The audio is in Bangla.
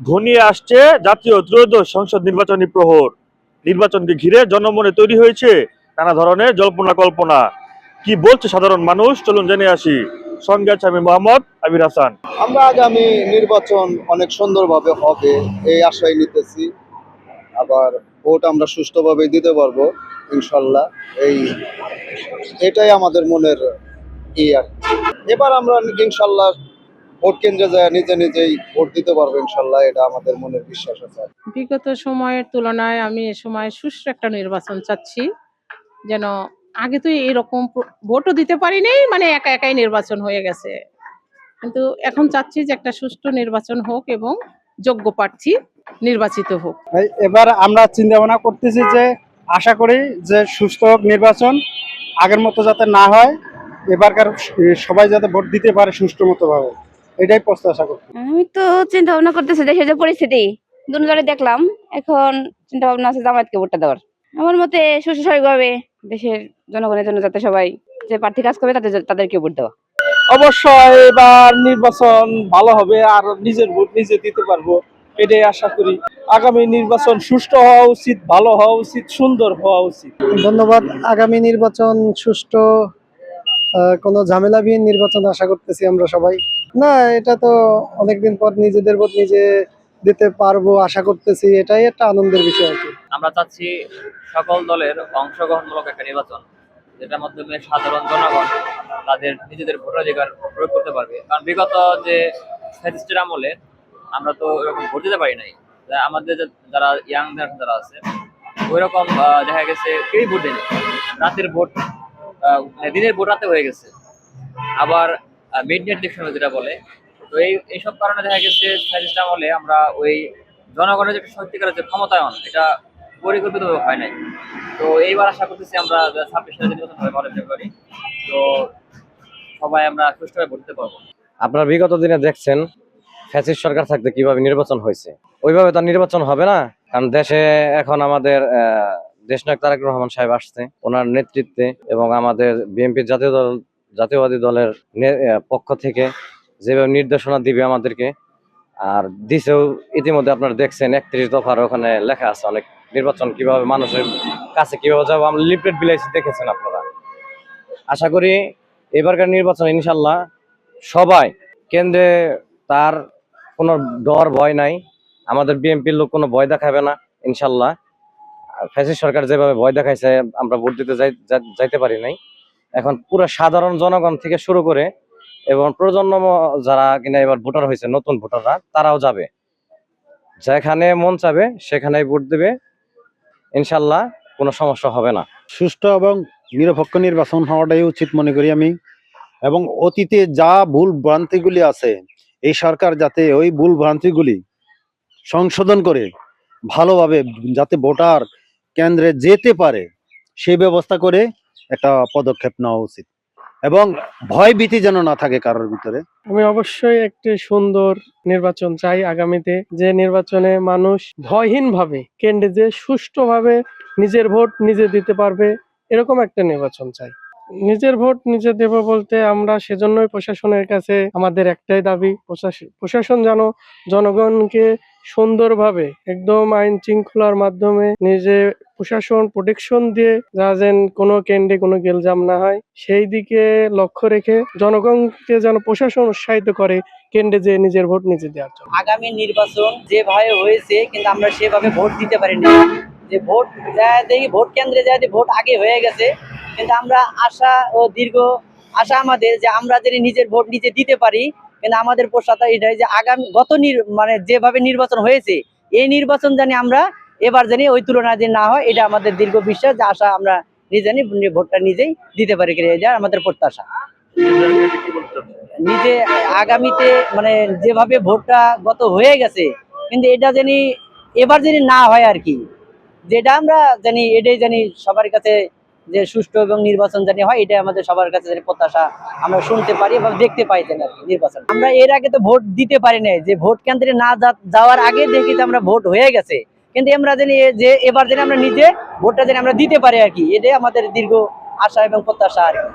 ঘনিয়ে আসছে জাতীয় ত্রয়োদশ সংসদ নির্বাচনী প্রহর। নির্বাচনকে ঘিরে জনমনে তৈরি হয়েছে নানা ধরনের জল্পনা কল্পনা। কি বলছে সাধারণ মানুষ, চলুন জেনে আসি। সঙ্গে আছে আমি মোহাম্মদ আমির হাসান। আমরা আগামী নির্বাচন অনেক সুন্দরভাবে হবে এই আশাই নিতেছি। আবার ভোট আমরা সুষ্ঠুভাবে দিতে পারবো ইনশাল্লাহ। এটাই আমাদের মনের আর এবার আমরা ইনশাল্লাহ ভোট কেন্দ্রে যায় নিজে নিজেই ভোট দিতে পারবো ইনশাল্লাহ, এটা আমাদের মনের বিশ্বাস আছে। বিগত সময়ের তুলনায় আমি এ সময় সুষ্ঠু একটা নির্বাচন চাচ্ছি। যেন আগে তো এরকম ভোটও দিতে পারিনি, মানে একা একাই নির্বাচন হয়ে গেছে। কিন্তু এখন চাচ্ছি যে একটা সুষ্ঠু নির্বাচন হোক এবং যোগ্য প্রার্থী নির্বাচিত হোক। এবার আমরা চিন্তা ভাবনা করতেছি যে আশা করি যে সুষ্ঠু হোক নির্বাচন, আগের মতো যাতে না হয়, এবারকার সবাই যাতে ভোট দিতে পারে সুষ্ঠু মতো ভাবে, এটাই প্রত্যাশা করি। আমি তো চিন্তা ভাবনা করতেছি দেশের যে পরিস্থিতি দুটো দলে দেখলাম, এখন চিন্তা ভাবনা আছে জামায়াতকে ভোটটা দেওয়ার। আমার মতে সুস্বাভাবিকভাবে দেশের জনগণের জন্য যাতে সবাই যে প্রার্থী কাজ করবে তাদেরকে ভোট দেওয়া। অবশ্যই এবার নির্বাচন ভালো হবে, আর নিজের ভোট নিজে দিতে পারবো, এটাই আশা করি। আগামী নির্বাচন সুষ্ঠু হওয়া উচিত, ভালো হওয়া উচিত, সুন্দর হওয়া উচিত। ধন্যবাদ। আগামী নির্বাচন সুষ্ঠু, কোনো ঝামেলাবিহীন নির্বাচন আশা করতেছি আমরা সবাই। না, এটা তো অনেকদিন পর নিজেদের ভোট নিজে দিতে পারবো আশা করতেছি, এটাই একটা আনন্দের বিষয় আর কি। আমরা চাচ্ছি সকল দলের অংশগ্রহণমূলক একটা নির্বাচন, যেটার মাধ্যমে সাধারণ জনগণ তাদের নিজেদের ভোটাধিকার প্রয়োগ করতে পারবে। কারণ বিগত যে ফ্যাসিস্টের আমলে আমরা তো এরকম ভোট দিতে পারি নাই। আমাদের যারা ইয়াং জেনারেশন যারা আছে ওই রকম দেখা গেছে কেউই ভোট দেয়নি। রাতের ভোট দিনের ভোট রাতে হয়ে গেছে, আবার মিড নাইট ইলেকশন যেটা বলে। তো এইসব কারণে দেখা গেছে ফ্যাসিস্ট আমলে আমরা ওই জনগণের যে সত্যিকারের যে ক্ষমতায়ন, এটা পরিকল্পিতভাবে হয় নাই। তো এইবার আশা করতেছি আমরা 26 সালে নির্বাচন হবে 12 ফেব্রুয়ারি, তো সবাই আমরা সুষ্ঠুভাবে ভোট দিতে পারবো। আপনারা বিগত দিনে দেখছেন ফ্যাসিস্ট সরকার থাকতে কিভাবে নির্বাচন হয়েছে, ওইভাবে তো নির্বাচন হবে না। কারণ দেশে এখন আমাদের দেশনায়ক তারেক রহমান সাহেব আসছে, ওনার নেতৃত্বে এবং আমাদের বিএনপি জাতীয়বাদী দলের পক্ষ থেকে যেভাবে নির্দেশনা দিবে আমাদেরকে, আর দিছেও ইতিমধ্যে আপনারা দেখছেন 31 দফার ওখানে লেখা আছে অনেক নির্বাচন কিভাবে মানুষের কাছে কিভাবে যাবো, আমরা লিফলেট বিলাইছি দেখেছেন আপনারা। আশা করি এবারকার নির্বাচন ইনশাল্লাহ সবাই কেন্দ্রে তার কোনো ডর ভয় নাই, আমাদের বিএনপির লোক কোনো ভয় দেখাবে না ইনশাল্লাহ। ফ্যাসিস্ট সরকার যেভাবে ভয় দেখাইছে আমরা ভোট দিতে যাইতে পারি নাই, এখন পুরো সাধারণ জনগণ থেকে শুরু করে এবং প্রজন্ম যারা কিনা এবার ভোটার হয়েছে, নতুন ভোটাররা, তারাও যাবে, যেখানে মন চাবে সেখানেই ভোট দেবে ইনশাল্লাহ, কোনো সমস্যা হবে না। সুষ্ঠু এবং নিরপেক্ষ নির্বাচন হওয়াটাই উচিত মনে করি আমি। এবং অতীতে যা ভুল ভ্রান্তিগুলি আছে, এই সরকার যাতে ওই ভুল ভ্রান্তিগুলি সংশোধন করে ভালোভাবে যাতে ভোটার কেন্দ্রে যেতে পারে সেই ব্যবস্থা করে একটা পদক্ষেপ নেওয়া উচিত, এবং ভয় ভীতি যেন না থাকে কারোর ভিতরে। আমি অবশ্যই একটি সুন্দর নির্বাচন চাই আগামীতে, যে নির্বাচনে মানুষ ভয়হীন ভাবে কেন্দ্রে যে সুষ্ঠুভাবে নিজের ভোট নিজে দিতে পারবে, এরকম একটা নির্বাচন চাই। নিজের ভোট নিজে দেব বলতে আমরা সেজন্যই প্রশাসনের কাছে আমাদের একটাই দাবি, প্রশাসন যেন জনগণকে সুন্দরভাবে একদম আইন শৃঙ্খলার মাধ্যমে নিজে প্রশাসন প্রোটেকশন দিয়ে যা যেন কোনো কেন্দ্রে কোনো গেলজাম না হয়, সেই দিকে লক্ষ্য রেখে জনগণকে যেন প্রশাসন উৎসাহিত করে কেন্দ্রে যে নিজের ভোট নিজে দেওয়ার জন্য। আগামী নির্বাচন যেভাবে হয়েছে কিন্তু আমরা সেভাবে ভোট দিতে পারিনি। যে ভোট দেখি ভোট কেন্দ্রে যায় ভোট আগে হয়ে গেছে, কিন্তু আমরা আশা ও দীর্ঘ আশা আমাদের যে আমরা যদি নিজের ভোট নিজে দিতে পারি। কিন্তু আমাদের প্রত্যাশা এটাই যে আগামী মানে যেভাবে নির্বাচন হয়েছে এই নির্বাচন জানি আমরা এবার জানি ওই তুলনায় যে না হয়, এটা আমাদের দীর্ঘ বিশ্বাস যে আশা আমরা নিজে ভোটটা নিজেই দিতে পারি, এটা আমাদের প্রত্যাশা। নিজে আগামীতে মানে যেভাবে ভোটটা গত হয়ে গেছে, কিন্তু এটা জানি এবার জানি না হয় আর কি, যেটা আমরা জানি এটাই জানি সবার কাছে যে সুষ্ঠু এবং নির্বাচন জানি হয়, এটাই আমাদের সবার কাছে জানি প্রত্যাশা আমরা শুনতে পারি এবং দেখতে পাই যেন আর কি। নির্বাচন আমরা এর আগে তো ভোট দিতে পারি নাই, যে ভোট কেন্দ্রে না যাওয়ার আগে দেখি যে আমরা ভোট হয়ে গেছে, কিন্তু আমরা জানি যে এবার জানি আমরা নিজে ভোটটা জানি আমরা দিতে পারি আর কি, এটাই আমাদের দীর্ঘ আশা এবং প্রত্যাশা আর কি।